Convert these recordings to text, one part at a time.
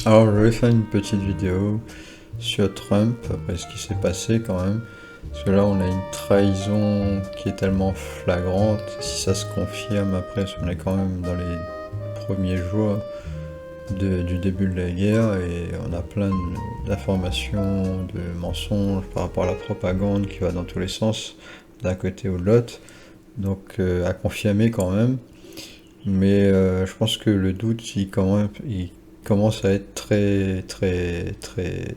Alors, je vais faire une petite vidéo sur Trump, après ce qui s'est passé quand même. Parce que là, on a une trahison qui est tellement flagrante. Si ça se confirme, après, on est quand même dans les premiers jours du début de la guerre et on a plein d'informations, de mensonges par rapport à la propagande qui va dans tous les sens, d'un côté ou de l'autre. Donc, à confirmer quand même. Mais je pense que le doute, il commence à être très, très, très...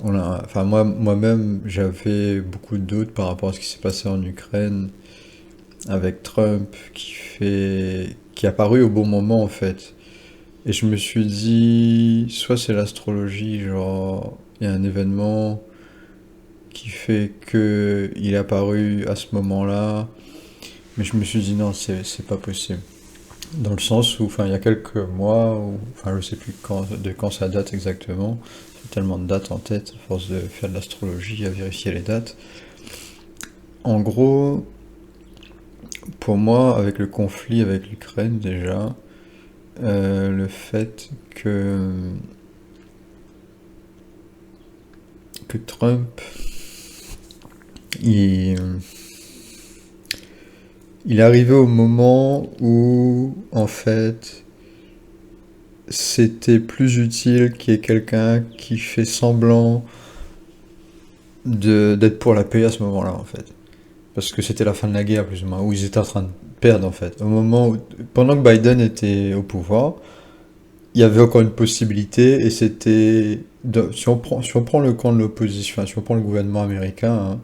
enfin, moi-même, j'avais beaucoup de doutes par rapport à ce qui s'est passé en Ukraine avec Trump qui est apparu au bon moment en fait. Et je me suis dit, soit c'est l'astrologie, genre, il y a un événement qui fait que il est apparu à ce moment-là, mais je me suis dit non, c'est pas possible. Dans le sens où, enfin, il y a quelques mois, enfin, je sais plus de quand ça date exactement. J'ai tellement de dates en tête, à force de faire de l'astrologie, à vérifier les dates. En gros, pour moi, avec le conflit avec l'Ukraine déjà, le fait que Trump, il, il est arrivé au moment où, en fait, c'était plus utile qu'il y ait quelqu'un qui fait semblant d'être pour la paix à ce moment-là, en fait. Parce que c'était la fin de la guerre, plus ou moins, où ils étaient en train de perdre, en fait. Au moment où, pendant que Biden était au pouvoir, il y avait encore une possibilité, et c'était, si on prend le camp de l'opposition, enfin, si on prend le gouvernement américain,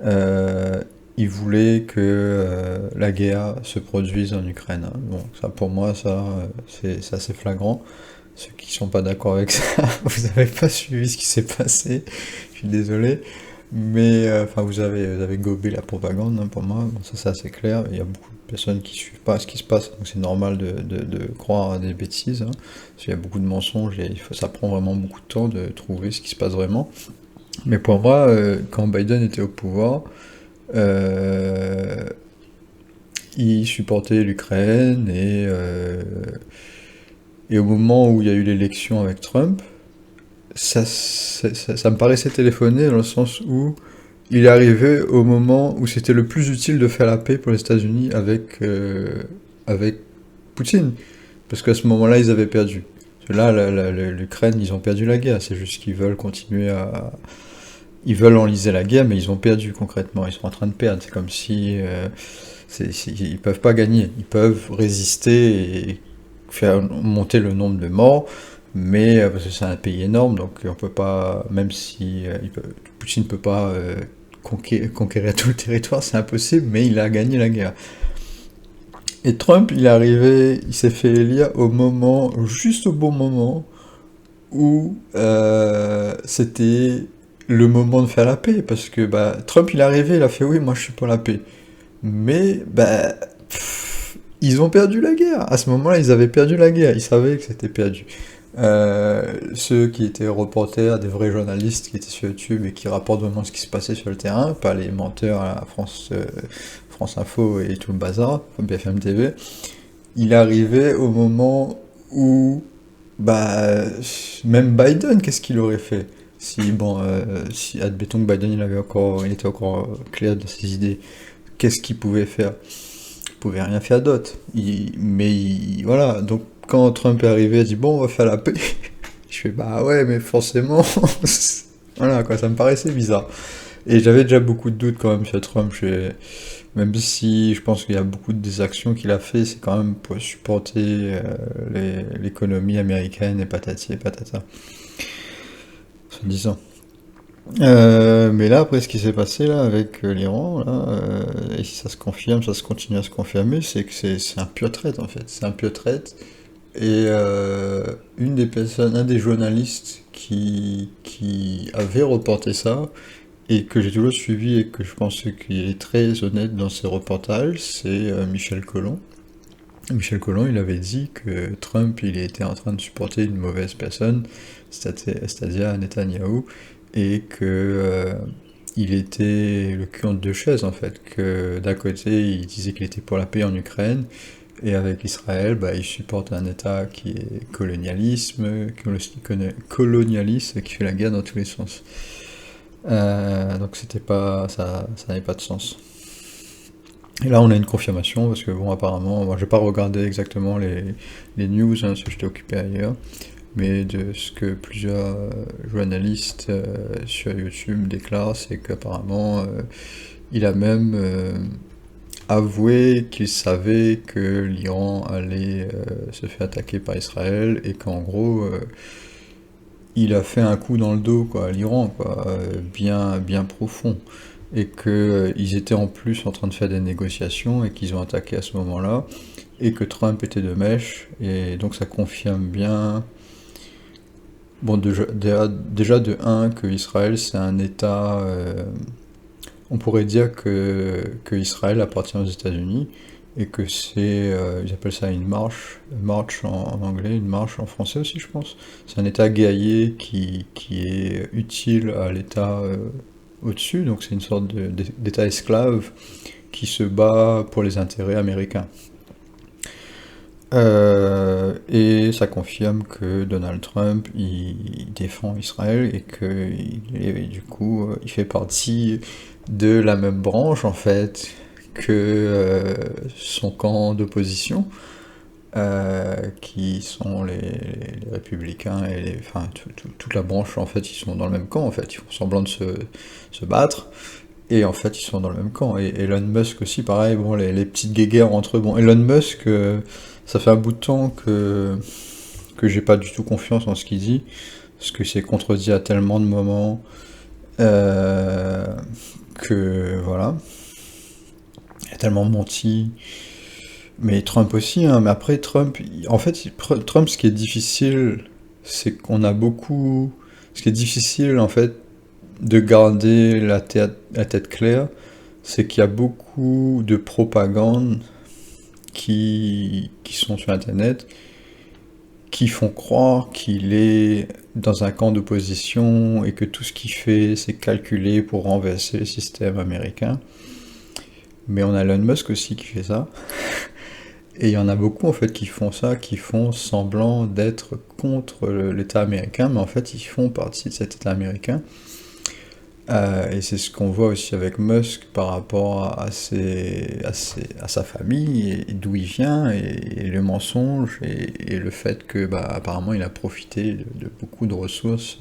hein, il voulait que la guerre se produise en Ukraine, hein. Bon, ça pour moi, c'est assez flagrant. Ceux qui sont pas d'accord avec ça, vous n'avez pas suivi ce qui s'est passé. Je suis désolé. Mais enfin, vous avez gobé la propagande, hein, pour moi. Bon, ça, c'est assez clair. Il y a beaucoup de personnes qui suivent pas ce qui se passe, donc c'est normal de croire à des bêtises, hein. Parce qu'il y a beaucoup de mensonges et ça prend vraiment beaucoup de temps de trouver ce qui se passe vraiment. Mais pour moi, quand Biden était au pouvoir, euh, il supportait l'Ukraine et au moment où il y a eu l'élection avec Trump, ça me paraissait téléphoné dans le sens où il est arrivé au moment où c'était le plus utile de faire la paix pour les États-Unis avec Poutine. Parce qu'à ce moment-là, ils avaient perdu. Parce que là, l'Ukraine, ils ont perdu la guerre. C'est juste qu'ils veulent continuer à... Ils veulent enliser la guerre, mais ils ont perdu concrètement. Ils sont en train de perdre. C'est comme si... ils peuvent pas gagner. Ils peuvent résister et faire monter le nombre de morts, mais parce que c'est un pays énorme, donc on peut pas, même si Poutine ne peut pas conquérir tout le territoire, c'est impossible, mais il a gagné la guerre. Et Trump, il est arrivé, il s'est fait élire au moment, juste au bon moment, où c'était le moment de faire la paix, parce que bah, Trump, il est arrivé, il a fait oui, moi je suis pour la paix. Mais bah, ils ont perdu la guerre. À ce moment-là, ils avaient perdu la guerre. Ils savaient que c'était perdu. Ceux qui étaient reporters, des vrais journalistes qui étaient sur YouTube et qui rapportent vraiment ce qui se passait sur le terrain, pas les menteurs à France Info et tout le bazar, BFM TV, il arrivait au moment où, bah, même Biden, qu'est-ce qu'il aurait fait? Si, bon, si, admettons que Biden, il était encore clair dans ses idées, qu'est-ce qu'il pouvait faire? Il pouvait rien faire d'autre. Voilà, donc quand Trump est arrivé, il a dit bon, on va faire la paix. Je fais bah ouais, mais forcément, voilà quoi, ça me paraissait bizarre. Et j'avais déjà beaucoup de doutes quand même sur Trump. Même si je pense qu'il y a beaucoup des actions qu'il a fait, c'est quand même pour supporter l'économie américaine et patati et patata, soi-disant. Mais là, après ce qui s'est passé là avec l'Iran, là, et si ça se confirme, ça se continue à se confirmer, c'est que c'est un pur traite en fait. C'est un pur traite. Et une des personnes, un des journalistes qui avait reporté ça, et que j'ai toujours suivi et que je pense qu'il est très honnête dans ses reportages, c'est Michel Collomb. Michel Collomb, il avait dit que Trump, il était en train de supporter une mauvaise personne, c'est-à-dire Netanyahou, et que il était le cul entre deux chaises en fait, que d'un côté il disait qu'il était pour la paix en Ukraine, Et avec Israël, bah, il supporte un État qui est colonialiste et qui fait la guerre dans tous les sens. Donc c'était pas, ça n'avait pas de sens. Et là, on a une confirmation parce que bon, apparemment, moi, j'ai pas regardé exactement les news, hein, parce que j'étais occupé ailleurs, mais de ce que plusieurs journalistes sur YouTube déclarent, c'est qu'apparemment, il a même avoué qu'il savait que l'Iran allait se faire attaquer par Israël et qu'en gros, il a fait un coup dans le dos quoi, à l'Iran, quoi, bien, bien profond. Et qu'ils étaient en plus en train de faire des négociations et qu'ils ont attaqué à ce moment-là, et que Trump était de mèche, et donc ça confirme bien, bon, déjà de un, que Israël c'est un État, on pourrait dire que Israël appartient aux États-Unis, et que c'est, ils appellent ça une marche en anglais, une marche en français aussi je pense. C'est un État guerrier qui est utile à l'État au-dessus, donc c'est une sorte d'État esclave qui se bat pour les intérêts américains. Et ça confirme que Donald Trump il défend Israël et que du coup il fait partie de la même branche en fait que son camp d'opposition, qui sont les républicains et enfin toute la branche en fait ils sont dans le même camp en fait, ils font semblant de se battre et en fait ils sont dans le même camp. Et Elon Musk aussi pareil, bon les petites guéguerres entre eux, bon Elon Musk ça fait un bout de temps que j'ai pas du tout confiance en ce qu'il dit, parce que c'est contredit à tellement de moments euh, que voilà, il a tellement menti. Mais Trump aussi, hein. Mais après Trump, en fait, Trump, ce qui est difficile, c'est qu'on a beaucoup. Ce qui est difficile, en fait, de garder la tête claire, c'est qu'il y a beaucoup de propagande qui sont sur Internet, qui font croire qu'il est dans un camp d'opposition et que tout ce qu'il fait, c'est calculé pour renverser le système américain. Mais on a Elon Musk aussi qui fait ça. Et il y en a beaucoup en fait qui font ça, qui font semblant d'être contre l'État américain, mais en fait ils font partie de cet État américain. Et c'est ce qu'on voit aussi avec Musk par rapport à sa famille, et d'où il vient, et le mensonge, et le fait que bah, apparemment il a profité de beaucoup de ressources,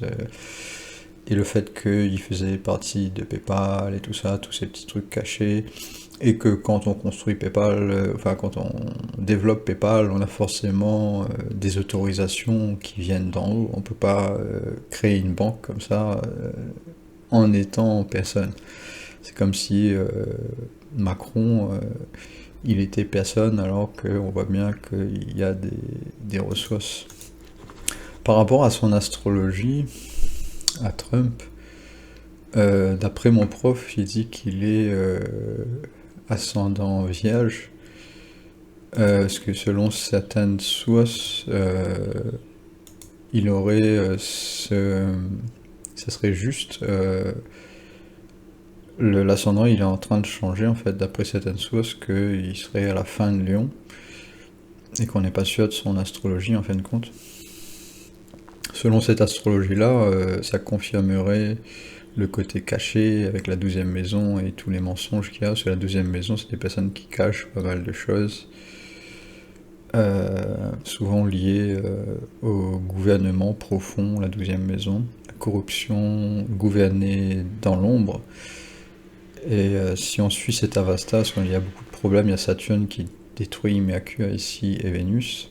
et le fait qu'il faisait partie de PayPal et tout ça, tous ces petits trucs cachés. Et que quand on construit PayPal, enfin quand on développe PayPal, on a forcément des autorisations qui viennent d'en haut. On peut pas créer une banque comme ça en étant personne. C'est comme si Macron, il était personne alors qu'on voit bien qu'il y a des ressources. Par rapport à son astrologie, à Trump, d'après mon prof, il dit qu'il est ascendant vierge, parce que selon certaines sources, il aurait ça serait juste l'ascendant, il est en train de changer en fait, d'après certaines sources, qu'il serait à la fin de Lion et qu'on n'est pas sûr de son astrologie en fin de compte. Selon cette astrologie-là, ça confirmerait le côté caché avec la 12e maison et tous les mensonges qu'il y a, parce que la 12e maison, c'est des personnes qui cachent pas mal de choses, souvent liées au gouvernement profond, la 12e maison, la corruption, gouverner dans l'ombre. Et si on suit cet Avasta, parce qu'il y a beaucoup de problèmes, il y a Saturne qui détruit Mercure ici et Vénus.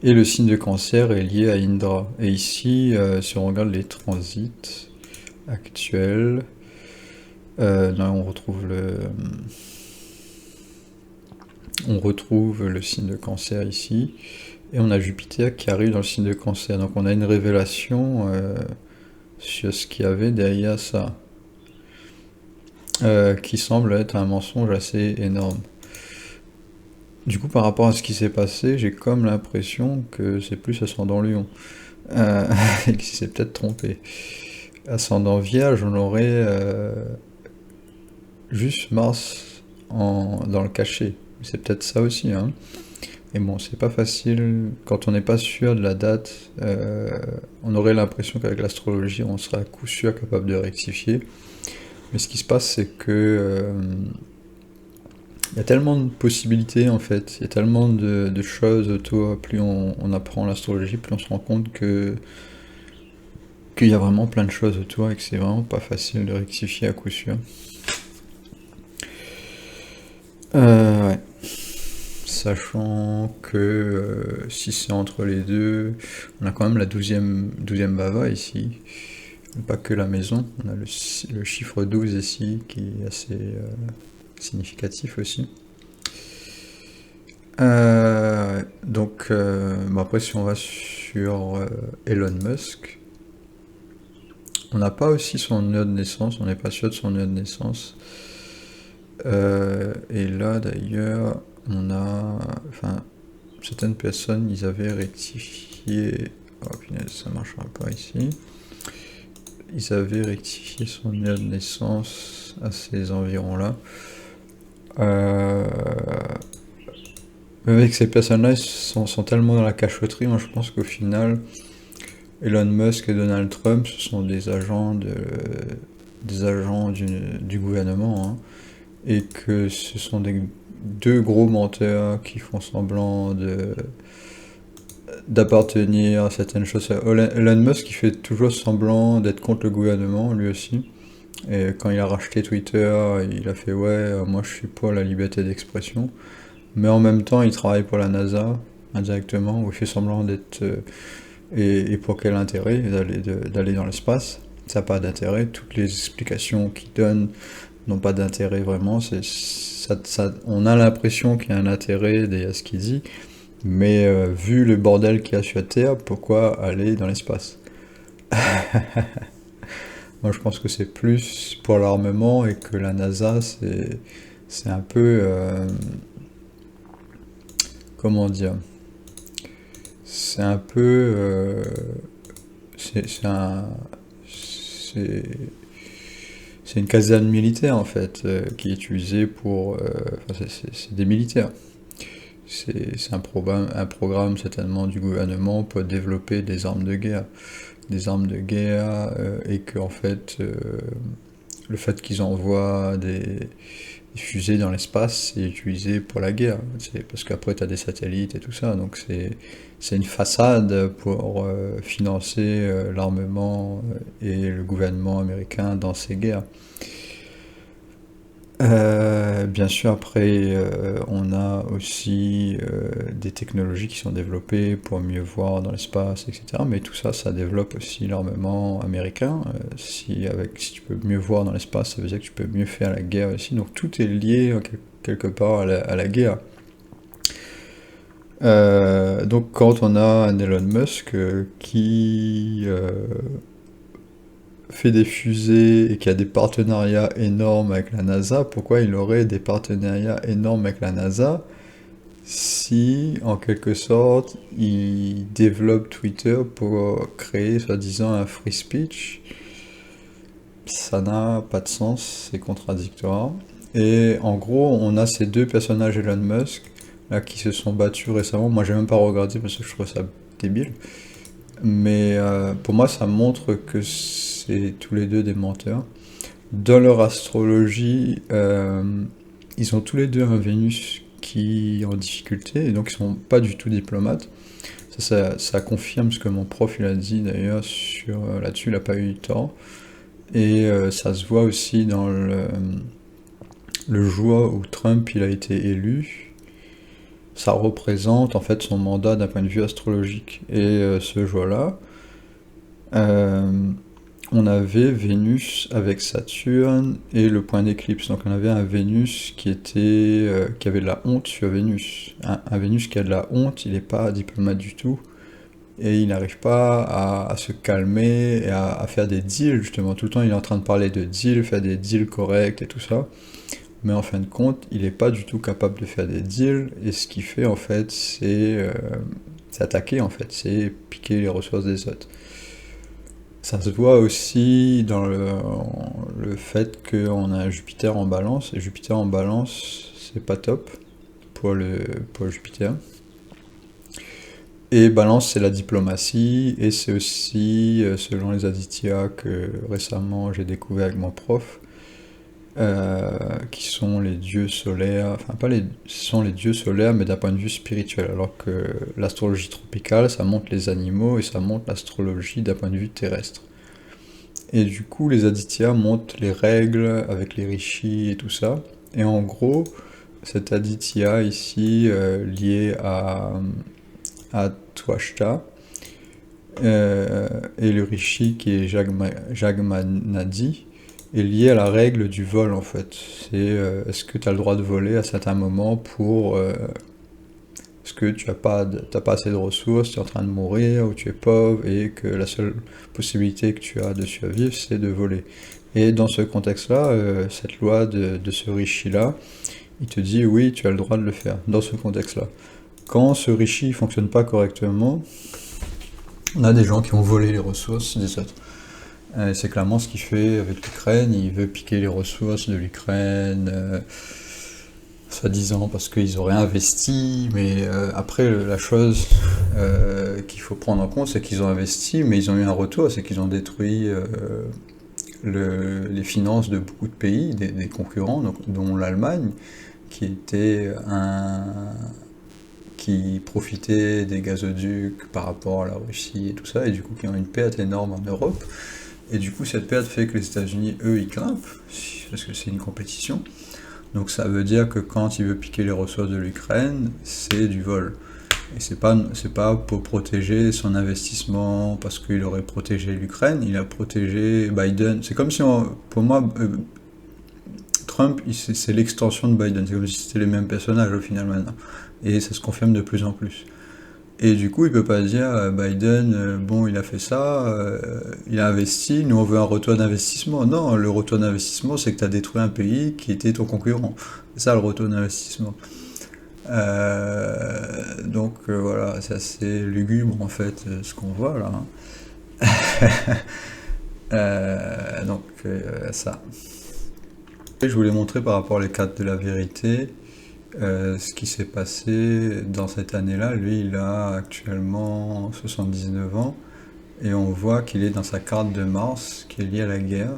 Et le signe de Cancer est lié à Indra. Et ici, si on regarde les transits actuels, là on retrouve le signe de Cancer ici, et on a Jupiter qui arrive dans le signe de Cancer. Donc on a une révélation sur ce qu'il y avait derrière ça, qui semble être un mensonge assez énorme. Du coup, par rapport à ce qui s'est passé, j'ai comme l'impression que c'est plus ascendant Lion, et qu'il s'est peut-être trompé. Ascendant Vierge, on aurait juste Mars dans le cachet. C'est peut-être ça aussi, hein. Et bon, c'est pas facile, quand on n'est pas sûr de la date, on aurait l'impression qu'avec l'astrologie, on serait à coup sûr capable de rectifier. Mais ce qui se passe, c'est que il y a tellement de possibilités en fait, il y a tellement de choses autour, plus on apprend l'astrologie, plus on se rend compte qu'il y a vraiment plein de choses autour et que c'est vraiment pas facile de rectifier à coup sûr. Ouais. Sachant que si c'est entre les deux, on a quand même la douzième bava ici, pas que la maison, on a le chiffre 12 ici qui est assez significatif aussi. Donc, bon après, si on va sur Elon Musk, on n'a pas aussi son heure de naissance, on n'est pas sûr de son heure de naissance. Et là, d'ailleurs, on a. Enfin, certaines personnes, ils avaient rectifié. Oh punaise, ça marchera pas ici. Ils avaient rectifié son heure de naissance à ces environs-là. Avec ces personnes-là, ils sont tellement dans la cachotterie, moi je pense qu'au final, Elon Musk et Donald Trump, ce sont des agents du gouvernement, hein, et que ce sont deux gros menteurs qui font semblant d'appartenir à certaines choses. Elon Musk, il fait toujours semblant d'être contre le gouvernement, lui aussi. Et quand il a racheté Twitter, il a fait ouais, moi je suis pour la liberté d'expression. Mais en même temps, il travaille pour la NASA indirectement, où il fait semblant d'être. Et pour quel intérêt d'aller dans l'espace? Ça n'a pas d'intérêt. Toutes les explications qu'il donne n'ont pas d'intérêt vraiment. On a l'impression qu'il y a un intérêt derrière ce qu'il dit, mais vu le bordel qu'il y a sur Terre, pourquoi aller dans l'espace? Moi, je pense que c'est plus pour l'armement et que la NASA, c'est un peu. Comment dire? C'est un peu. C'est c'est une caserne militaire en fait, qui est utilisée pour. Enfin, c'est des militaires. C'est un programme certainement du gouvernement pour développer des armes de guerre. Des armes de guerre, et que en fait, le fait qu'ils envoient des fusées dans l'espace, c'est utilisé pour la guerre. C'est parce qu'après tu as des satellites et tout ça, donc c'est une façade pour financer l'armement et le gouvernement américain dans ces guerres. Bien sûr, après, on a aussi des technologies qui sont développées pour mieux voir dans l'espace, etc. Mais tout ça, ça développe aussi l'armement américain. Si tu peux mieux voir dans l'espace, ça veut dire que tu peux mieux faire la guerre aussi. Donc tout est lié quelque part à la guerre. Donc quand on a un Elon Musk qui fait des fusées et qui a des partenariats énormes avec la NASA, pourquoi il aurait des partenariats énormes avec la NASA si, en quelque sorte, il développe Twitter pour créer, soi-disant, un free speech? Ça n'a pas de sens, c'est contradictoire. Et en gros, on a ces deux personnages Elon Musk là qui se sont battus récemment. Moi, j'ai même pas regardé parce que je trouve ça débile. Mais pour moi, ça montre que c'est tous les deux des menteurs. Dans leur astrologie, ils ont tous les deux un Vénus qui est en difficulté, et donc ils sont pas du tout diplomates. Ça confirme ce que mon prof il a dit d'ailleurs là-dessus, il n'a pas eu tort. Et ça se voit aussi dans le jour où Trump il a été élu. Ça représente en fait son mandat d'un point de vue astrologique. Et ce jour-là, on avait Vénus avec Saturne et le point d'éclipse. Donc on avait un Vénus qui avait de la honte sur Vénus. Un Vénus qui a de la honte, il n'est pas diplomate du tout. Et il n'arrive pas à se calmer et à faire des deals, justement. Tout le temps, il est en train de parler de deals, faire des deals corrects et tout ça. Mais en fin de compte, il n'est pas du tout capable de faire des deals. Et ce qu'il fait, en fait, c'est attaquer, en fait. C'est piquer les ressources des autres. Ça se voit aussi dans le fait qu'on a Jupiter en balance. Et Jupiter en balance, c'est pas top. pôle Jupiter. Et Balance, c'est la diplomatie, et c'est aussi, selon les Aditya que récemment j'ai découvert avec mon prof, qui sont les dieux solaires, enfin pas les, ce sont les dieux solaires, mais d'un point de vue spirituel, alors que l'astrologie tropicale, ça montre les animaux, et ça montre l'astrologie d'un point de vue terrestre. Et du coup, les Aditya montrent les règles avec les rishis et tout ça, et en gros, cet Aditya ici, lié à Twashta, et le rishi qui est Jagmanadi, est lié à la règle du vol en fait. C'est est-ce que tu as le droit de voler à certains moments pour... est-ce que t'as pas assez de ressources, tu es en train de mourir ou tu es pauvre et que la seule possibilité que tu as de survivre c'est de voler. Et dans ce contexte-là, cette loi de ce rishi-là, il te dit oui, tu as le droit de le faire, dans ce contexte-là. Quand ce rishi ne fonctionne pas correctement, on a des gens qui ont volé les ressources des autres. C'est clairement ce qu'il fait avec l'Ukraine, il veut piquer les ressources de l'Ukraine, soi-disant parce qu'ils auraient investi, mais après la chose qu'il faut prendre en compte, c'est qu'ils ont investi, mais ils ont eu un retour, c'est qu'ils ont détruit les finances de beaucoup de pays, des concurrents, donc, dont l'Allemagne, qui profitait des gazoducs par rapport à la Russie et tout ça, et du coup qui ont une perte énorme en Europe. Et du coup, cette perte fait que les États-Unis, eux, ils grimpent, parce que c'est une compétition. Donc ça veut dire que quand il veut piquer les ressources de l'Ukraine, c'est du vol. Et c'est pas pour protéger son investissement, parce qu'il aurait protégé l'Ukraine, il a protégé Biden. C'est comme si, pour moi, Trump, c'est l'extension de Biden. C'est comme si c'était les mêmes personnages au final maintenant. Et ça se confirme de plus en plus. Et du coup, il peut pas dire Biden, bon, il a fait ça, il a investi, nous on veut un retour d'investissement. Non, le retour d'investissement, c'est que tu as détruit un pays qui était ton concurrent. C'est ça le retour d'investissement. Voilà, c'est assez lugubre en fait ce qu'on voit là. Ça. Et je voulais montrer par rapport aux cartes de la vérité. Ce qui s'est passé dans cette année-là, lui il a actuellement 79 ans et on voit qu'il est dans sa carte de Mars qui est liée à la guerre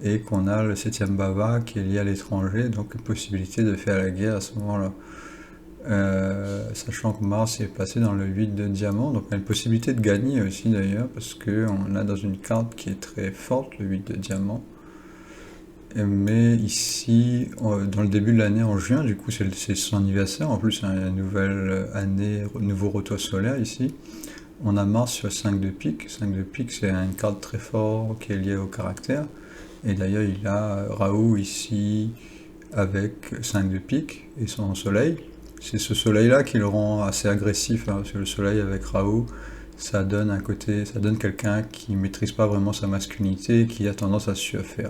et qu'on a le 7e bhava qui est lié à l'étranger, donc une possibilité de faire la guerre à ce moment-là. Sachant que Mars est passé dans le 8 de diamant, donc on a une possibilité de gagner aussi d'ailleurs parce qu'on a dans une carte qui est très forte le 8 de diamant. Mais ici, dans le début de l'année, en juin, du coup c'est son anniversaire, en plus une nouvelle année, nouveau retour solaire ici, on a Mars sur 5 de pique. 5 de pique c'est une carte très forte qui est liée au caractère, et d'ailleurs il a Rahu ici avec 5 de pique et son soleil. C'est ce soleil-là qui le rend assez agressif, hein, parce que le soleil avec Rahu, ça donne quelqu'un qui maîtrise pas vraiment sa masculinité, qui a tendance à se surfaire.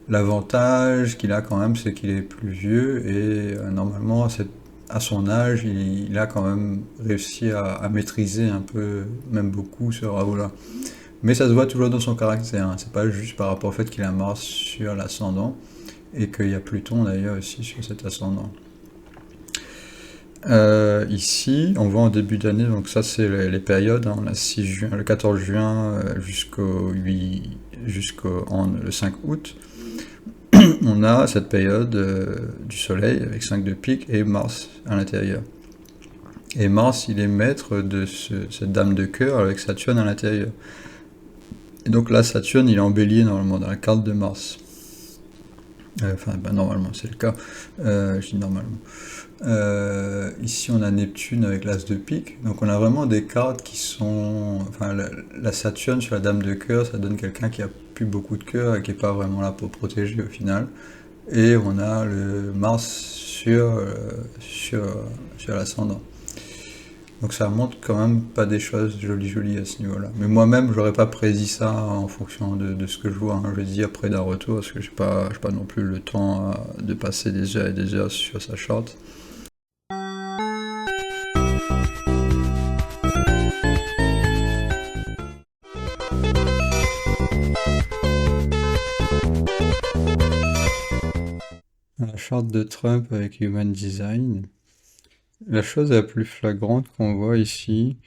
L'avantage qu'il a quand même, c'est qu'il est plus vieux et normalement, à son âge, il a quand même réussi à maîtriser un peu, même beaucoup, ce Raoult-là. Mais ça se voit toujours dans son caractère, hein. C'est pas juste par rapport au fait qu'il a Mars sur l'ascendant et qu'il y a Pluton d'ailleurs aussi sur cet ascendant. Ici, on voit en début d'année, donc ça c'est les périodes, hein, on a le 14 juin jusqu'au le 5 août. On a cette période du soleil avec 5 de pique et Mars à l'intérieur. Et Mars, il est maître de cette dame de cœur avec Saturne à l'intérieur. Et donc là, Saturne, il est en bélier normalement dans la carte de Mars. Normalement, c'est le cas. Je dis normalement. Ici, on a Neptune avec l'as de pique. Donc on a vraiment des cartes qui sont... Enfin, la Saturne sur la dame de cœur, ça donne quelqu'un qui a plus beaucoup de cœur et qui n'est pas vraiment là pour protéger au final. Et on a le Mars sur l'ascendant. Donc ça montre quand même pas des choses jolies à ce niveau-là. Mais moi-même, j'aurais pas prédit ça en fonction de ce que je vois, hein. Je dis après d'un retour, parce que j'ai pas non plus le temps de passer des heures et des heures sur sa charte. La charte de Trump avec Human Design. La chose la plus flagrante qu'on voit ici,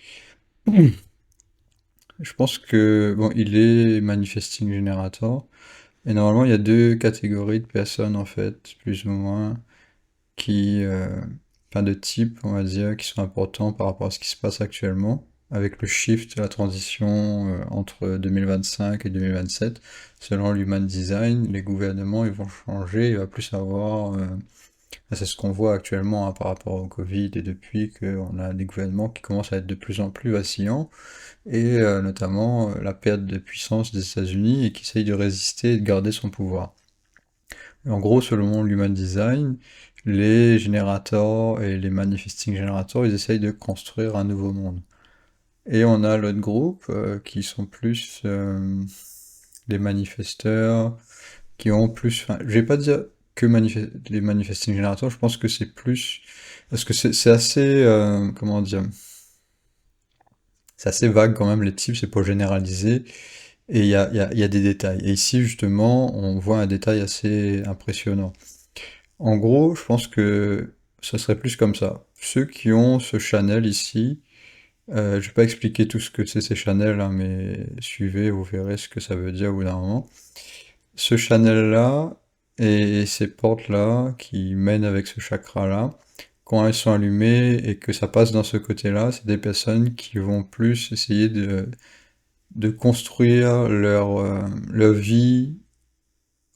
je pense que, bon, il est Manifesting Generator, et normalement il y a deux catégories de personnes en fait, plus ou moins, qui, enfin de types, on va dire, qui sont importants par rapport à ce qui se passe actuellement, avec le shift, la transition entre 2025 et 2027. Selon l'Human Design, les gouvernements ils vont changer, il va plus avoir c'est ce qu'on voit actuellement par rapport au Covid et depuis qu'on a des gouvernements qui commencent à être de plus en plus vacillants et notamment la perte de puissance des États-Unis et qui essayent de résister et de garder son pouvoir. Et en gros, selon l'Human Design, les générateurs et les manifesting générateurs, ils essayent de construire un nouveau monde. Et on a l'autre groupe qui sont plus les manifesteurs, qui ont plus. Enfin, je vais pas dire que les manifesting générateurs, je pense que c'est plus. Parce que c'est assez. Comment dire? C'est assez vague quand même, les types, c'est pour généraliser. Et il y a des détails. Et ici, justement, on voit un détail assez impressionnant. En gros, je pense que ça serait plus comme ça. Ceux qui ont ce channel ici, je vais pas expliquer tout ce que c'est ces channels, hein, mais suivez, vous verrez ce que ça veut dire au bout d'un moment. Ce channel-là et ces portes-là qui mènent avec ce chakra-là, quand elles sont allumées et que ça passe dans ce côté-là, c'est des personnes qui vont plus essayer de construire leur vie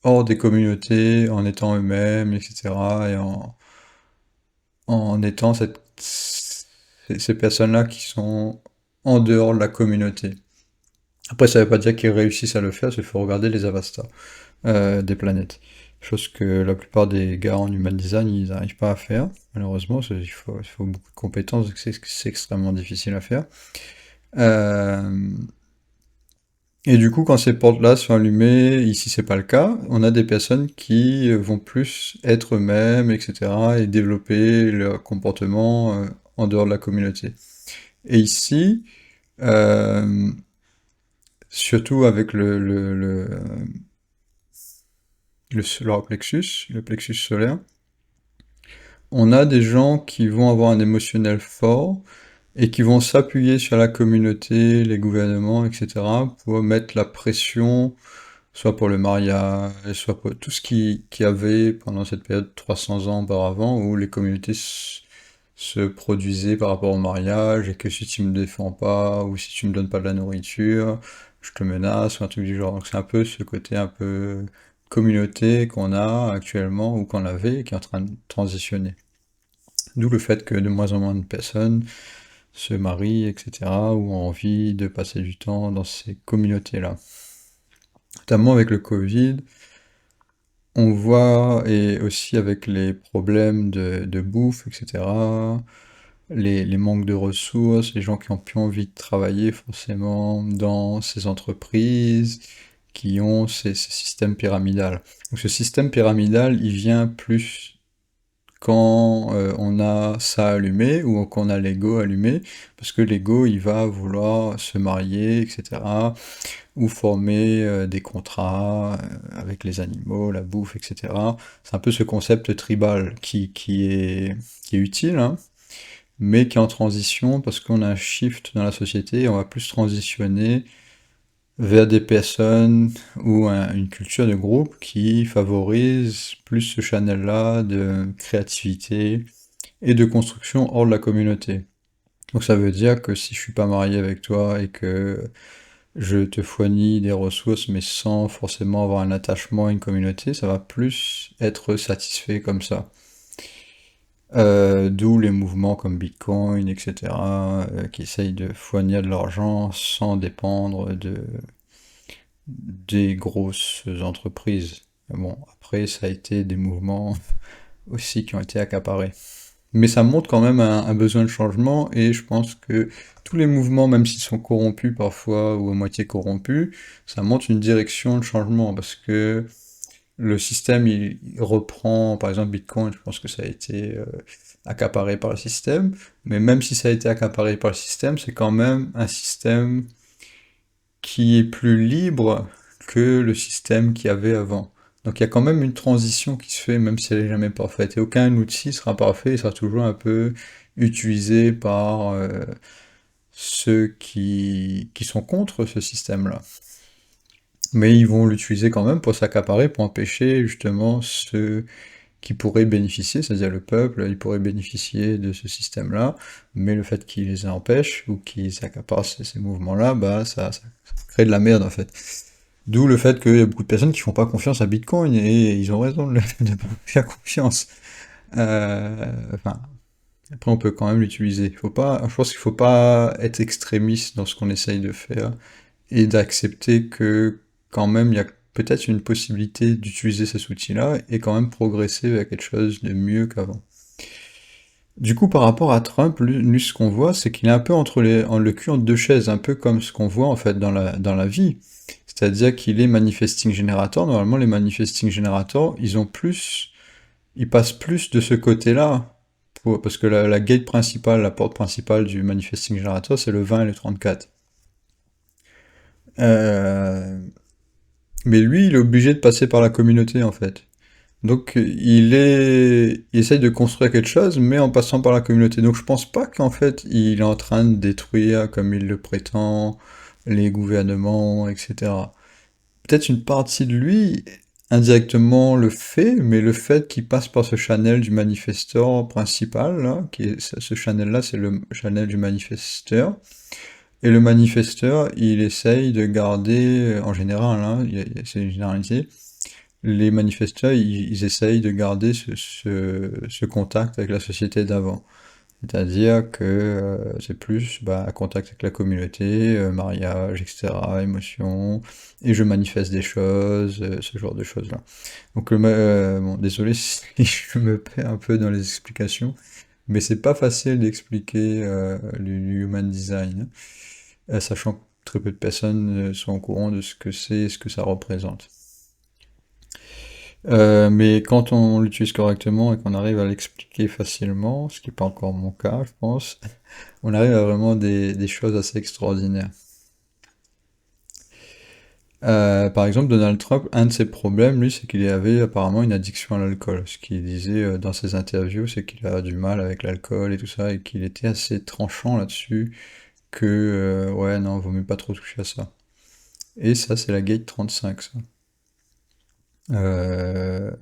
hors des communautés, en étant eux-mêmes, etc. Et en étant ces personnes-là qui sont en dehors de la communauté. Après, ça veut pas dire qu'ils réussissent à le faire, il faut regarder les avastas des planètes. Chose que la plupart des gars en human design, ils n'arrivent pas à faire, malheureusement, il faut beaucoup de compétences, donc c'est extrêmement difficile à faire. Euh, et du coup, quand ces portes-là sont allumées, ici c'est pas le cas, on a des personnes qui vont plus être eux-mêmes, etc., et développer leur comportement en dehors de la communauté. Et ici, euh, surtout avec le solar plexus, le plexus solaire, on a des gens qui vont avoir un émotionnel fort et qui vont s'appuyer sur la communauté, les gouvernements, etc., pour mettre la pression, soit pour le mariage, soit pour tout ce qui avait pendant cette période 300 ans auparavant, où les communautés se produisaient par rapport au mariage, et que si tu me défends pas, ou si tu me donnes pas de la nourriture, je te menace, ou un truc du genre. Donc c'est un peu ce côté un peu communauté qu'on a actuellement, ou qu'on avait, et qui est en train de transitionner. D'où le fait que de moins en moins de personnes se marient, etc., ou ont envie de passer du temps dans ces communautés-là. Notamment avec le Covid, on voit, et aussi avec les problèmes de bouffe, etc., les manques de ressources, les gens qui ont plus envie de travailler forcément dans ces entreprises, qui ont ces systèmes pyramidales. Donc ce système pyramidal, il vient plus quand on a ça allumé ou qu'on a l'ego allumé, parce que l'ego, il va vouloir se marier, etc., ou former des contrats avec les animaux, la bouffe, etc. C'est un peu ce concept tribal qui est utile, hein, mais qui est en transition parce qu'on a un shift dans la société et on va plus transitionner vers des personnes ou une culture de groupe qui favorise plus ce channel-là de créativité et de construction hors de la communauté. Donc ça veut dire que si je suis pas marié avec toi et que je te fournis des ressources mais sans forcément avoir un attachement à une communauté, ça va plus être satisfait comme ça. D'où les mouvements comme Bitcoin, etc., qui essayent de fournir de l'argent sans dépendre des grosses entreprises. Mais bon, après, ça a été des mouvements aussi qui ont été accaparés. Mais ça montre quand même un besoin de changement et je pense que tous les mouvements, même s'ils sont corrompus parfois ou à moitié corrompus, ça montre une direction de changement parce que le système, il reprend, par exemple Bitcoin, je pense que ça a été accaparé par le système, mais même si ça a été accaparé par le système, c'est quand même un système qui est plus libre que le système qu'il y avait avant. Donc il y a quand même une transition qui se fait, même si elle n'est jamais parfaite. Et aucun outil sera parfait, il sera toujours un peu utilisé par ceux qui sont contre ce système-là. Mais ils vont l'utiliser quand même pour s'accaparer, pour empêcher justement ceux qui pourraient bénéficier, c'est-à-dire le peuple, il pourrait bénéficier de ce système-là, mais le fait qu'ils les empêchent ou qu'ils accaparent ces mouvements-là, bah ça crée de la merde en fait. D'où le fait qu'il y a beaucoup de personnes qui font pas confiance à Bitcoin, et ils ont raison de ne pas faire confiance. Enfin, après on peut quand même l'utiliser. Faut pas, je pense qu'il faut pas être extrémiste dans ce qu'on essaye de faire, et d'accepter que quand même il y a peut-être une possibilité d'utiliser ces outils-là et quand même progresser vers quelque chose de mieux qu'avant. Du coup, par rapport à Trump, lui, ce qu'on voit, c'est qu'il est un peu le cul entre deux chaises, un peu comme ce qu'on voit en fait dans la vie. C'est-à-dire qu'il est manifesting generator. Normalement, les manifesting generators, ils passent plus de ce côté-là. Parce que la gate principale, la porte principale du manifesting generator, c'est le 20 et le 34. Euh, Mais lui, il est obligé de passer par la communauté, en fait. Donc, il essaye de construire quelque chose, mais en passant par la communauté. Donc, je pense pas qu'en fait, il est en train de détruire, comme il le prétend, les gouvernements, etc. Peut-être une partie de lui, indirectement, le fait, mais le fait qu'il passe par ce channel du manifesteur principal, là, ce channel-là, c'est le channel du manifesteur. Et le manifesteur, il essaye de garder, en général, hein, c'est une généralité, les manifestants, ils essayent de garder ce contact avec la société d'avant. C'est-à-dire que c'est plus bah, contact avec la communauté, mariage, etc., émotion, et je manifeste des choses, ce genre de choses-là. Donc, bon, désolé si je me perds un peu dans les explications, mais c'est pas facile d'expliquer le human design, sachant que très peu de personnes sont au courant de ce que c'est et ce que ça représente. Mais quand on l'utilise correctement et qu'on arrive à l'expliquer facilement, ce qui n'est pas encore mon cas, je pense, on arrive à vraiment des choses assez extraordinaires. Par exemple, Donald Trump, un de ses problèmes, lui, c'est qu'il avait apparemment une addiction à l'alcool. Ce qu'il disait dans ses interviews, c'est qu'il a du mal avec l'alcool et tout ça, et qu'il était assez tranchant là-dessus, que, ouais, non, vaut mieux pas trop toucher à ça. Et ça, c'est la Gate 35, ça.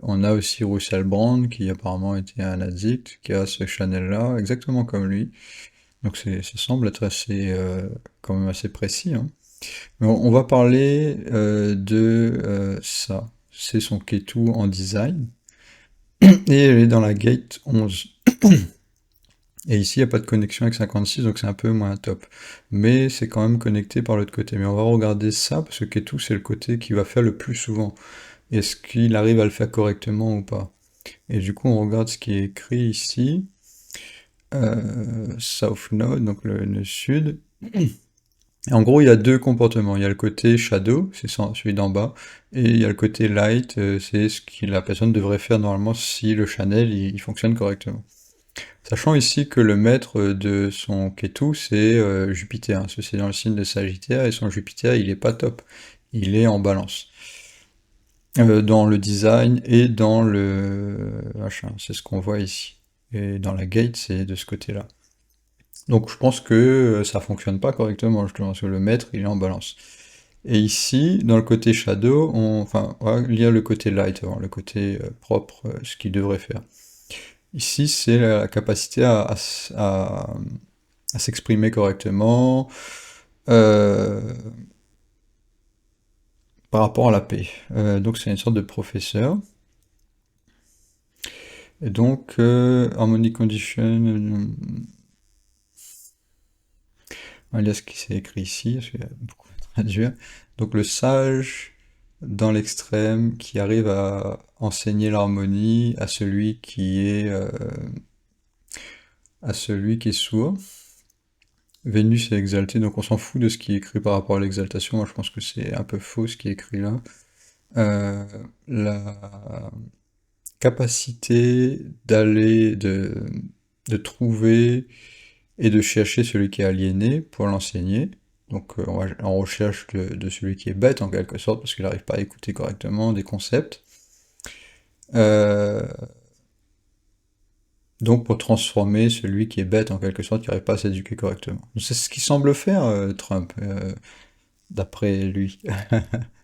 On a aussi Russell Brand qui apparemment était un addict, qui a ce Chanel-là, exactement comme lui. Donc ça semble être quand même assez précis, hein. Mais on va parler de ça. C'est son Ketu en design. Et elle est dans la gate 11. Et ici, il n'y a pas de connexion avec 56, donc c'est un peu moins top. Mais c'est quand même connecté par l'autre côté. Mais on va regarder ça, parce que Ketu, c'est le côté qui va faire le plus souvent. Est-ce qu'il arrive à le faire correctement ou pas? Et du coup, on regarde ce qui est écrit ici. South Node, donc le nœud sud. Et en gros, il y a deux comportements. Il y a le côté shadow, c'est celui d'en bas, et il y a le côté light, c'est ce que la personne devrait faire normalement si le channel il fonctionne correctement. Sachant ici que le maître de son Ketu, c'est Jupiter, hein. C'est dans le signe de Sagittaire, et son Jupiter, il est pas top. Il est en balance. Dans le design et dans le machin, c'est ce qu'on voit ici. Et dans la gate, c'est de ce côté-là. Donc je pense que ça fonctionne pas correctement, justement, parce que le maître, il est en balance. Et ici, dans le côté shadow, enfin, on va lire le côté light, avant, le côté propre, ce qu'il devrait faire. Ici, c'est la capacité à s'exprimer correctement euh, par rapport à la paix. Donc c'est une sorte de professeur. Et donc, Harmony Condition, on va lire ce qui s'est écrit ici, parce qu'il y a beaucoup à traduire. Donc le sage dans l'extrême qui arrive à enseigner l'harmonie à celui qui est sourd. Vénus est exaltée, donc on s'en fout de ce qui est écrit par rapport à l'exaltation. Moi je pense que c'est un peu faux ce qui est écrit là. La capacité de trouver et de chercher celui qui est aliéné pour l'enseigner. Donc on va en recherche de celui qui est bête en quelque sorte, parce qu'il n'arrive pas à écouter correctement des concepts. Donc pour transformer celui qui est bête en quelque sorte, qui n'arrive pas à s'éduquer correctement. C'est ce qu'il semble faire, Trump, d'après lui.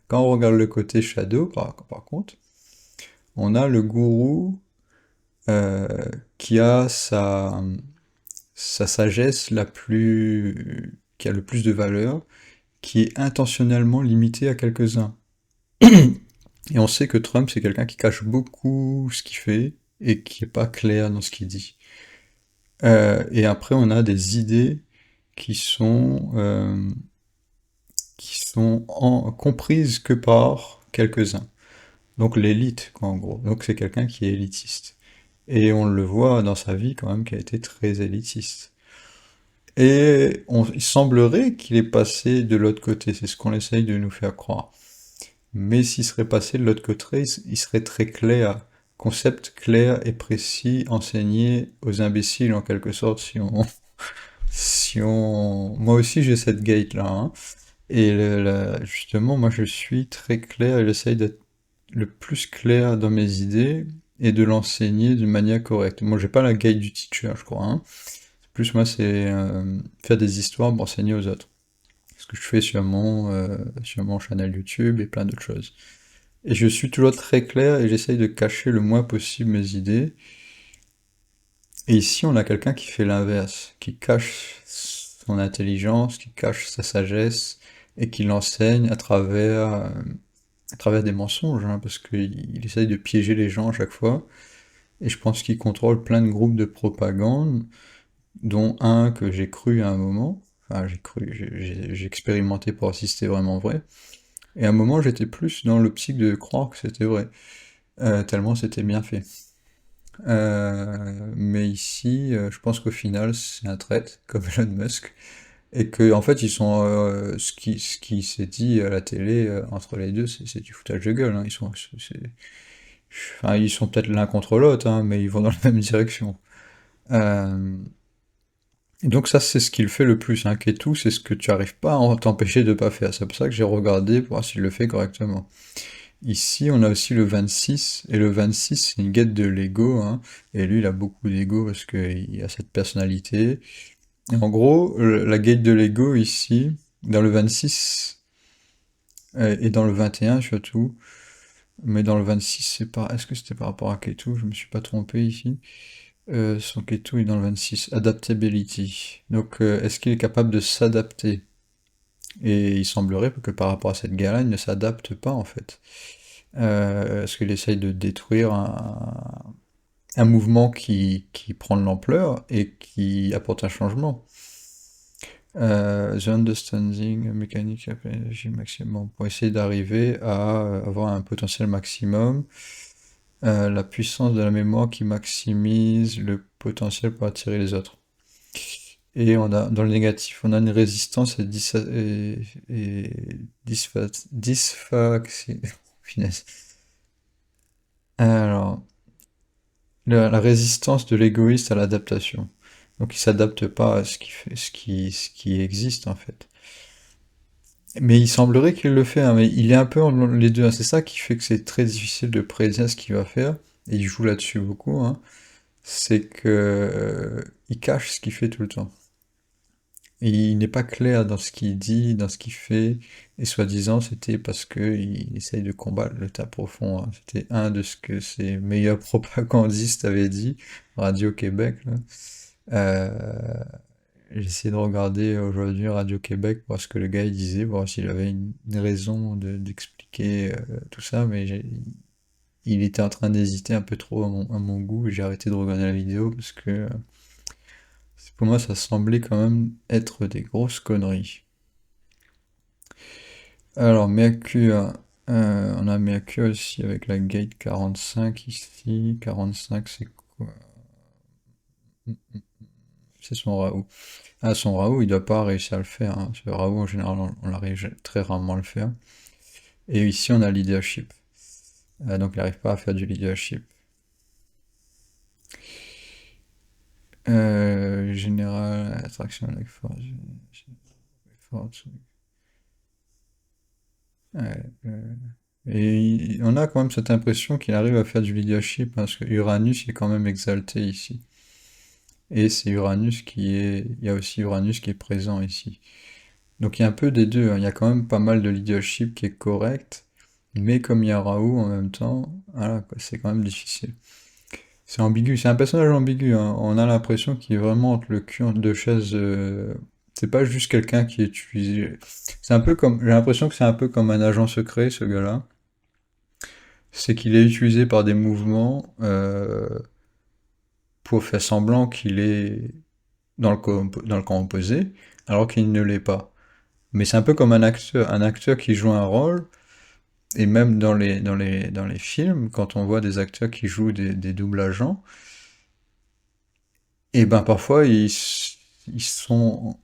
Quand on regarde le côté shadow, par contre, on a le gourou euh, qui a sa sagesse qui a le plus de valeur, qui est intentionnellement limitée à quelques-uns. Et on sait que Trump, c'est quelqu'un qui cache beaucoup ce qu'il fait et qui n'est pas clair dans ce qu'il dit. Et après, on a des idées qui sont, euh, comprises que par quelques-uns. Donc l'élite, quoi, en gros. Donc c'est quelqu'un qui est élitiste. Et on le voit dans sa vie quand même, qui a été très élitiste. Et il semblerait qu'il est passé de l'autre côté, c'est ce qu'on essaye de nous faire croire. Mais s'il serait passé de l'autre côté, il serait très clair, concept clair et précis, enseigné aux imbéciles en quelque sorte, Moi aussi j'ai cette gate là, hein. Et justement, moi je suis très clair et j'essaye d'être le plus clair dans mes idées et de l'enseigner d'une manière correcte. Moi j'ai pas la gate du teacher, je crois, hein. Plus moi c'est faire des histoires pour enseigner aux autres. Ce que je fais sur mon channel YouTube et plein d'autres choses. Et je suis toujours très clair et j'essaye de cacher le moins possible mes idées. Et ici, on a quelqu'un qui fait l'inverse, qui cache son intelligence, qui cache sa sagesse et qui l'enseigne à travers des mensonges, hein, parce qu'il essaye de piéger les gens à chaque fois. Et je pense qu'il contrôle plein de groupes de propagande, dont un que j'ai cru à un moment. Enfin, j'ai expérimenté pour voir si c'était vraiment vrai. Et à un moment, j'étais plus dans l'optique de croire que c'était vrai, tellement c'était bien fait. Mais ici, je pense qu'au final, c'est un traître, comme Elon Musk, et que en fait, ils sont, ce qui s'est dit à la télé entre les deux, c'est du foutage de gueule, hein. Enfin, ils sont peut-être l'un contre l'autre, hein, mais ils vont dans la même direction. Euh, et donc ça, c'est ce qui le fait le plus, hein, tout, c'est ce que tu arrives pas à t'empêcher de pas faire. C'est pour ça que j'ai regardé pour voir s'il le fait correctement. Ici, on a aussi le 26, et le 26, c'est une guette de Lego, hein, et lui, il a beaucoup d'ego parce qu'il a cette personnalité. Et en gros, la guette de Lego ici, dans le 26, et dans le 21 surtout, mais dans le 26, est-ce que c'était par rapport à Ketu? Je me suis pas trompé ici. Son Ketu est dans le 26, Adaptability. Donc, est-ce qu'il est capable de s'adapter? Et il semblerait que par rapport à cette guerre-là, il ne s'adapte pas en fait. Parce qu'il essaye de détruire un mouvement qui prend de l'ampleur et qui apporte un changement. The Understanding Mécanique Énergie Maximum, pour essayer d'arriver à avoir un potentiel maximum. La puissance de la mémoire qui maximise le potentiel pour attirer les autres. Et dans le négatif, on a une résistance et dysfaxie. Finesse. Alors, la résistance de l'égoïste à l'adaptation. Donc il s'adapte pas à ce qui existe en fait. Mais il semblerait qu'il le fait, hein, mais il est un peu entre les deux, hein. C'est ça qui fait que c'est très difficile de prédire ce qu'il va faire. Et il joue là-dessus beaucoup, hein. C'est que il cache ce qu'il fait tout le temps. Et il n'est pas clair dans ce qu'il dit, dans ce qu'il fait, et soi-disant c'était parce qu'il essaye de combattre le tas profond, hein. C'était un de ce que ses meilleurs propagandistes avaient dit, Radio-Québec, là. Euh, j'ai essayé de regarder aujourd'hui Radio-Québec, voir ce que le gars il disait, voir s'il avait une raison d'expliquer tout ça, mais il était en train d'hésiter un peu trop à mon goût, et j'ai arrêté de regarder la vidéo parce que pour moi ça semblait quand même être des grosses conneries. Alors, Mercure, on a Mercure aussi avec la gate 45 ici. 45, c'est quoi? C'est son Raoult. Ah, son Raoult, il doit pas réussir à le faire, hein. Ce Raoult, en général, on arrive très rarement à le faire. Et ici, on a leadership. Donc, il n'arrive pas à faire du leadership. Général, attraction, like force. Force. Ouais, et on a quand même cette impression qu'il arrive à faire du leadership, hein, parce que Uranus est quand même exalté ici. et c'est Uranus qui est, il y a aussi Uranus qui est présent ici. Donc il y a un peu des deux, hein. Il y a quand même pas mal de leadership qui est correct, mais comme il y a Raoult en même temps, voilà, quoi, c'est quand même difficile. C'est ambigu, c'est un personnage ambigu, hein. On a l'impression qu'il est vraiment entre le cul entre deux chaises. C'est pas juste quelqu'un qui est utilisé. C'est un peu comme, j'ai l'impression que c'est un peu comme un agent secret, ce gars-là. C'est qu'il est utilisé par des mouvements pour faire semblant qu'il est dans le camp opposé, alors qu'il ne l'est pas. Mais c'est un peu comme un acteur qui joue un rôle, et même dans les films, quand on voit des acteurs qui jouent des doubles agents, et ben parfois ils sont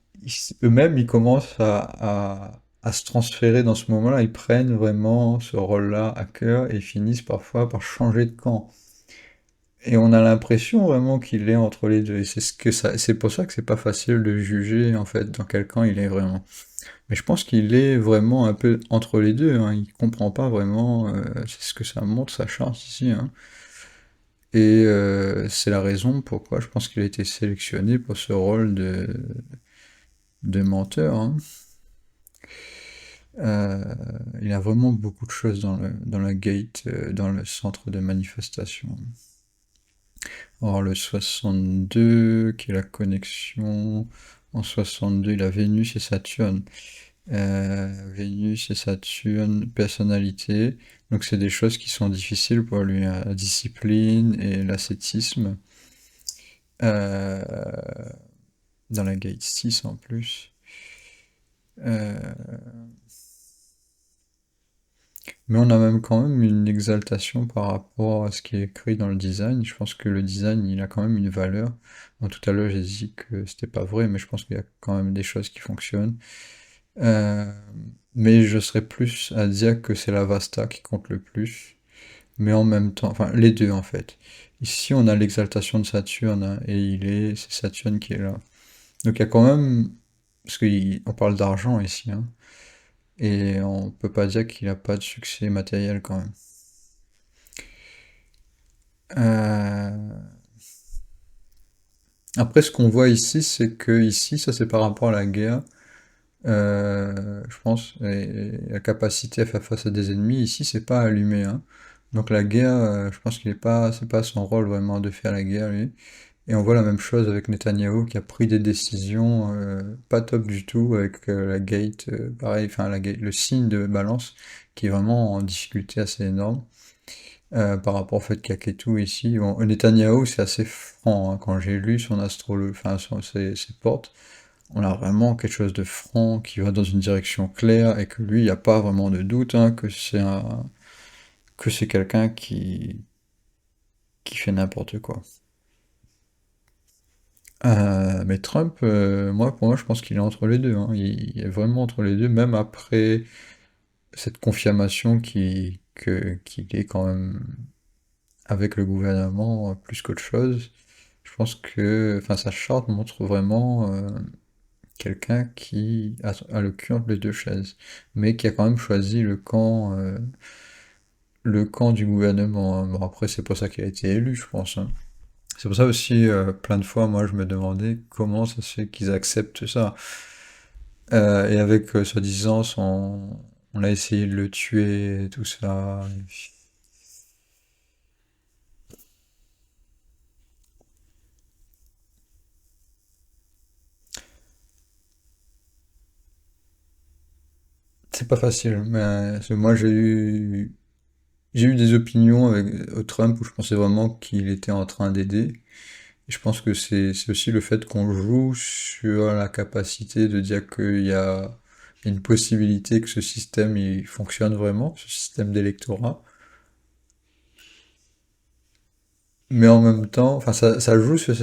eux-mêmes ils commencent à se transférer dans ce moment-là, ils prennent vraiment ce rôle-là à cœur et finissent parfois par changer de camp. Et on a l'impression vraiment qu'il est entre les deux. Et c'est pour ça que c'est pas facile de juger en fait dans quel camp il est vraiment. Mais je pense qu'il est vraiment un peu entre les deux, hein. Il comprend pas vraiment. C'est ce que ça montre sa charte ici, hein. Et c'est la raison pourquoi je pense qu'il a été sélectionné pour ce rôle de menteur, hein. Euh, il a vraiment beaucoup de choses dans la gate, dans le centre de manifestation. Or, le 62, qui est la connexion. En 62, il a Vénus et Saturne. Vénus et Saturne, personnalité. Donc, c'est des choses qui sont difficiles pour lui, hein. La discipline et l'ascétisme. Euh, dans la gate 6 en plus. Euh, mais on a même quand même une exaltation par rapport à ce qui est écrit dans le design. Je pense que le design, il a quand même une valeur. Bon, tout à l'heure, j'ai dit que c'était pas vrai, mais je pense qu'il y a quand même des choses qui fonctionnent. Euh, mais je serais plus à dire que c'est la Vasta qui compte le plus. Mais en même temps, enfin, les deux en fait. Ici, on a l'exaltation de Saturne, hein, et c'est Saturne qui est là. Donc il y a quand même, parce qu'on parle d'argent ici, hein, et on peut pas dire qu'il a pas de succès matériel quand même. Euh, Après, ce qu'on voit ici, c'est que ici, ça c'est par rapport à la guerre, je pense, et la capacité à faire face à des ennemis. Ici, c'est pas allumé, hein. Donc la guerre, je pense qu'il est pas, c'est pas son rôle vraiment de faire la guerre, lui. Et on voit la même chose avec Netanyahou qui a pris des décisions pas top du tout avec la gate, pareil, enfin le signe de balance qui est vraiment en difficulté assez énorme par rapport au fait qu'il y a Ketu ici. Bon, Netanyahou c'est assez franc, hein. Quand j'ai lu son astrologie, enfin ses portes, on a vraiment quelque chose de franc qui va dans une direction claire et que lui, il n'y a pas vraiment de doute, hein, que c'est quelqu'un qui fait n'importe quoi. Mais Trump, pour moi, je pense qu'il est entre les deux, hein. Il est vraiment entre les deux, même après cette confirmation qu'il est quand même avec le gouvernement plus qu'autre chose. Je pense que, enfin, sa charte montre vraiment quelqu'un qui a le cul entre les deux chaises, mais qui a quand même choisi le camp du gouvernement, hein. Bon, après, c'est pour ça qu'il a été élu, je pense, hein. C'est pour ça aussi, plein de fois, moi, je me demandais comment ça se fait qu'ils acceptent ça. Et avec, soi-disant, on a essayé de le tuer, et tout ça. C'est pas facile, mais parce que moi, j'ai eu des opinions avec Trump où je pensais vraiment qu'il était en train d'aider. Et je pense que c'est aussi le fait qu'on joue sur la capacité de dire qu'il y a une possibilité que ce système il fonctionne vraiment, ce système d'électorat. Mais en même temps, enfin, ça joue sur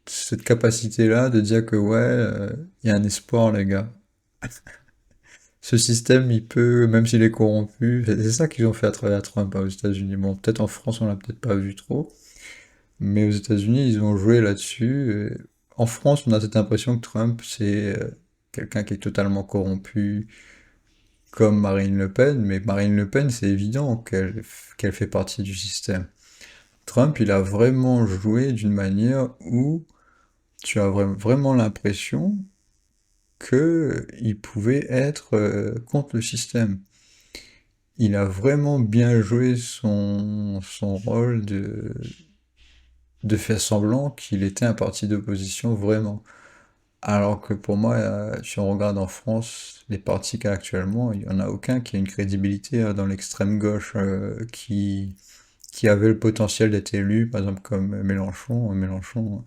cette capacité-là de dire que ouais, il y a un espoir, les gars. Ce système, il peut, même s'il est corrompu, c'est ça qu'ils ont fait à travers Trump, hein, aux États-Unis. Bon, peut-être en France, on l'a peut-être pas vu trop, mais aux États-Unis, ils ont joué là-dessus. Et en France, on a cette impression que Trump, c'est quelqu'un qui est totalement corrompu, comme Marine Le Pen, mais Marine Le Pen, c'est évident qu'elle fait partie du système. Trump, il a vraiment joué d'une manière où tu as vraiment l'impression que il pouvait être contre le système. Il a vraiment bien joué son rôle de faire semblant qu'il était un parti d'opposition vraiment. Alors que pour moi, si on regarde en France, les partis qu'il y a actuellement, il n'y en a aucun qui a une crédibilité dans l'extrême gauche qui avait le potentiel d'être élu, par exemple comme Mélenchon. Mélenchon,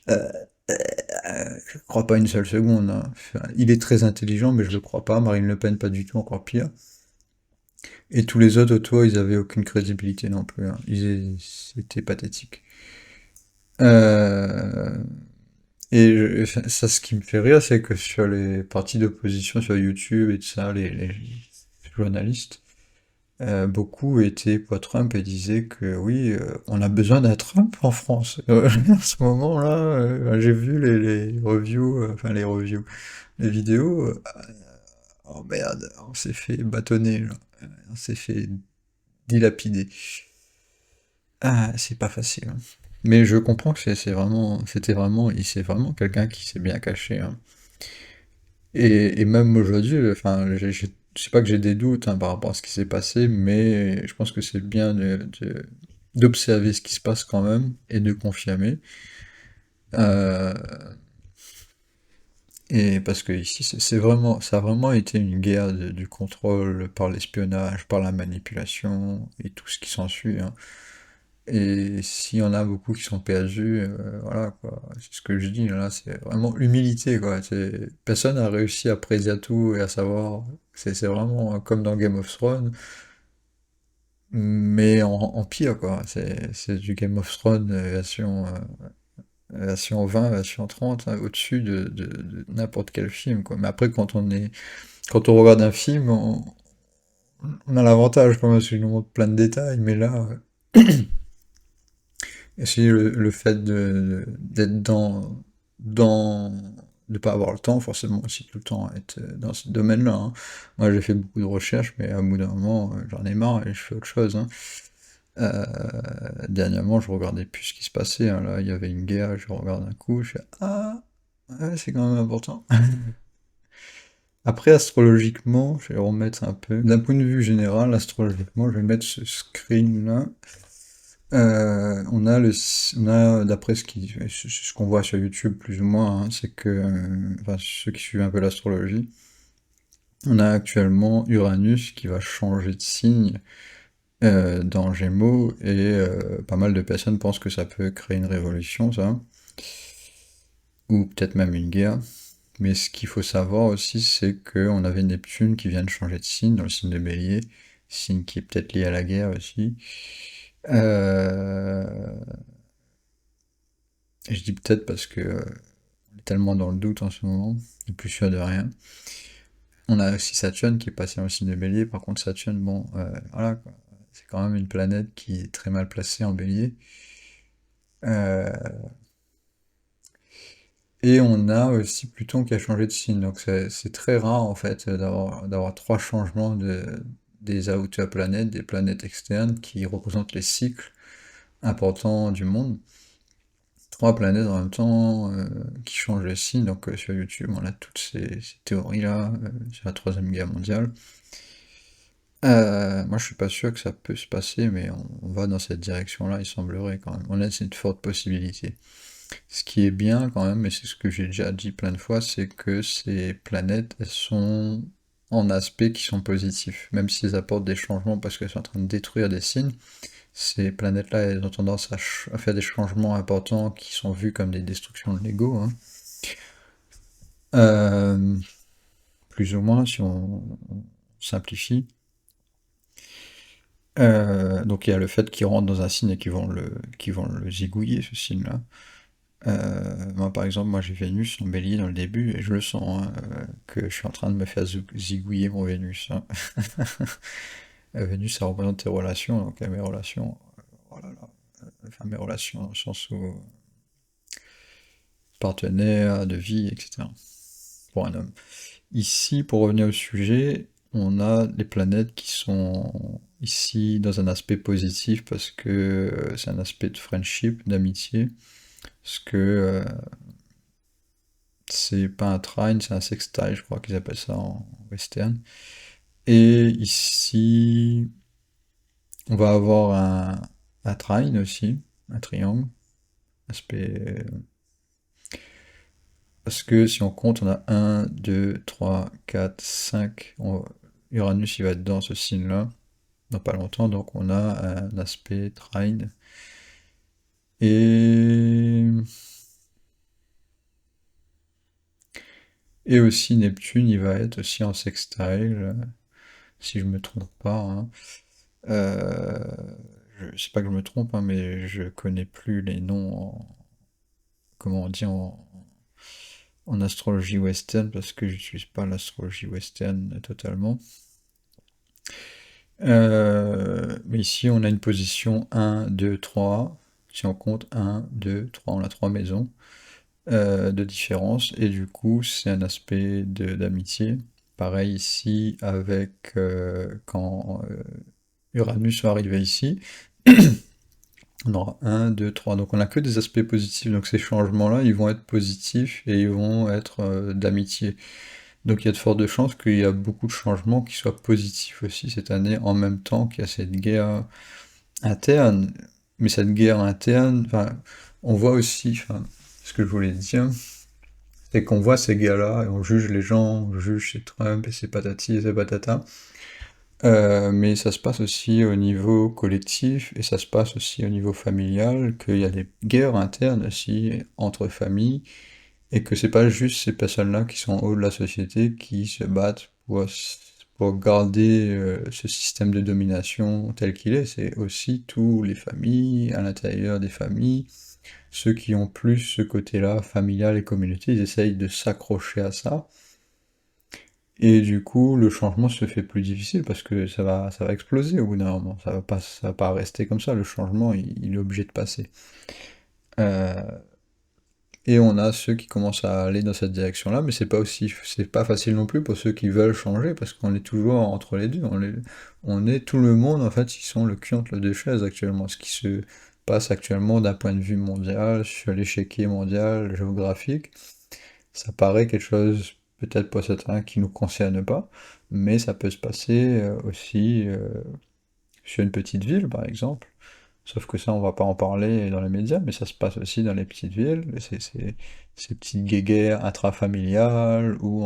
euh, je crois pas une seule seconde, hein. Enfin, il est très intelligent, mais je le crois pas. Marine Le Pen, pas du tout, encore pire. Et tous les autres autour, ils avaient aucune crédibilité non plus, hein. C'était pathétique. Euh, enfin, ça, ce qui me fait rire, c'est que sur les partis d'opposition sur YouTube et tout ça, les journalistes, beaucoup étaient pour Trump et disaient que oui, on a besoin d'un Trump en France. À ce moment-là, j'ai vu les reviews, enfin les reviews, les vidéos. Oh merde, on s'est fait bâtonner, là. On s'est fait dilapider. Ah, c'est pas facile, hein. Mais je comprends que c'est vraiment quelqu'un qui s'est bien caché, hein. Et même aujourd'hui, enfin, c'est pas que j'ai des doutes hein, par rapport à ce qui s'est passé, mais je pense que c'est bien d'observer ce qui se passe quand même et de confirmer. Euh, et parce que ici, ça a vraiment été une guerre du contrôle par l'espionnage, par la manipulation et tout ce qui s'ensuit, hein. Et s'il y en a beaucoup qui sont perdus, voilà quoi, c'est ce que je dis là, c'est vraiment humilité quoi. Personne n'a réussi à prédire tout et à savoir. C'est vraiment comme dans Game of Thrones, mais en pire quoi. C'est du Game of Thrones version 20, version 30, hein, au-dessus de n'importe quel film quoi. Mais après quand on regarde un film, on a l'avantage quand même, parce qu'il nous montre plein de détails, mais là. Et c'est le fait d'être dans, de pas avoir le temps, forcément aussi tout le temps être dans ce domaine-là, hein. Moi j'ai fait beaucoup de recherches, mais à bout d'un moment, j'en ai marre et je fais autre chose, hein. Euh, Dernièrement, je regardais plus ce qui se passait, hein. Là, il y avait une guerre, je regarde un coup, je fais ah, ouais, c'est quand même important. Après, astrologiquement, je vais remettre un peu. D'un point de vue général, astrologiquement, je vais mettre ce screen-là. On a d'après ce qu'on voit sur YouTube plus ou moins, hein, c'est que, enfin, ceux qui suivent un peu l'astrologie, on a actuellement Uranus qui va changer de signe dans Gémeaux et pas mal de personnes pensent que ça peut créer une révolution, ça, ou peut-être même une guerre. Mais ce qu'il faut savoir aussi, c'est qu'on avait Neptune qui vient de changer de signe dans le signe de Bélier, signe qui est peut-être lié à la guerre aussi. Euh, Et je dis peut-être parce que on est tellement dans le doute en ce moment, et plus sûr de rien. On a aussi Saturne qui est passé en signe de Bélier. Par contre, Saturne, bon, voilà, quoi. C'est quand même une planète qui est très mal placée en Bélier. Euh, et on a aussi Pluton qui a changé de signe. Donc c'est très rare en fait d'avoir trois changements des outer planètes, des planètes externes qui représentent les cycles importants du monde. Trois planètes en même temps qui changent de signe. Donc sur YouTube, on a toutes ces théories-là sur la Troisième Guerre mondiale. Moi, je suis pas sûr que ça peut se passer, mais on va dans cette direction-là, il semblerait quand même. On a cette forte possibilité. Ce qui est bien quand même, et c'est ce que j'ai déjà dit plein de fois, c'est que ces planètes, elles sont en aspects qui sont positifs, même si elles apportent des changements parce qu'elles sont en train de détruire des signes. Ces planètes-là, elles ont tendance à faire des changements importants qui sont vus comme des destructions de l'ego, hein. Euh, Plus ou moins, si on simplifie. Donc il y a le fait qu'ils rentrent dans un signe et qu'ils vont le zigouiller, ce signe-là. Moi, par exemple, moi j'ai Vénus en bélier dans le début et je le sens, hein, que je suis en train de me faire zigouiller mon Vénus, hein. Vénus, ça représente tes relations, donc mes relations, oh là là, enfin mes relations dans le sens où partenaire, de vie, etc. Pour un homme. Ici, pour revenir au sujet, on a les planètes qui sont ici dans un aspect positif parce que c'est un aspect de friendship, d'amitié. Parce que c'est pas un trine, c'est un sextile, je crois qu'ils appellent ça en western. Et ici, on va avoir un trine aussi, un triangle. Aspect. Parce que si on compte, on a 1, 2, 3, 4, 5. Uranus, il va être dans ce signe-là, dans pas longtemps, donc on a un aspect trine. Et... Et aussi Neptune, il va être aussi en sextile, si je me trompe pas, hein. Euh, je sais pas que je me trompe, hein, mais je connais plus les noms comment on dit en astrologie western parce que j'utilise pas l'astrologie western totalement. Mais ici, on a une position 1, 2, 3. Si on compte 1, 2, 3, on a 3 maisons de différence. Et du coup, c'est un aspect d'amitié. Pareil ici avec quand Uranus va arriver ici. On aura 1, 2, 3. Donc on n'a que des aspects positifs. Donc ces changements-là, ils vont être positifs et ils vont être d'amitié. Donc il y a de fortes chances qu'il y a beaucoup de changements qui soient positifs aussi cette année, en même temps qu'il y a cette guerre interne. Mais cette guerre interne, enfin, on voit aussi, enfin, ce que je voulais dire, c'est qu'on voit ces gars-là et on juge les gens, on juge ces Trump et ces patati et ces patata. Mais ça se passe aussi au niveau collectif et ça se passe aussi au niveau familial, qu'il y a des guerres internes aussi entre familles et que c'est pas juste ces personnes-là qui sont en haut de la société qui se battent pour garder ce système de domination tel qu'il est, c'est aussi tous les familles, à l'intérieur des familles, ceux qui ont plus ce côté-là familial et communauté, ils essayent de s'accrocher à ça. Et du coup, le changement se fait plus difficile parce que ça va exploser au bout d'un moment. Ça va pas rester comme ça. Le changement, il est obligé de passer. Euh, et on a ceux qui commencent à aller dans cette direction-là, mais c'est pas facile non plus pour ceux qui veulent changer parce qu'on est toujours entre les deux. On est tout le monde en fait, ils sont le cul entre les deux chaises actuellement. Ce qui se passe actuellement d'un point de vue mondial, sur l'échiquier mondial, géographique. Ça paraît quelque chose, peut-être pour certains, qui nous concerne pas, mais ça peut se passer aussi sur une petite ville, par exemple. Sauf que ça, on va pas en parler dans les médias, mais ça se passe aussi dans les petites villes. Ces petites guéguerres intrafamiliales ou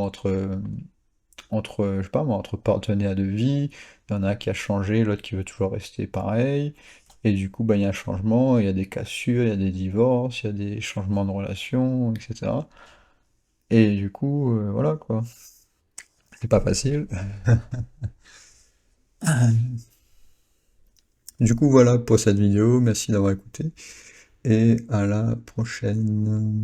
je sais pas moi, entre partenaires de vie. Il y en a un qui a changé, l'autre qui veut toujours rester pareil. Et du coup, bah, il y a un changement, il y a des cassures, il y a des divorces, il y a des changements de relations, etc. Et du coup, voilà quoi. C'est pas facile. Du coup, voilà pour cette vidéo. Merci d'avoir écouté. Et à la prochaine.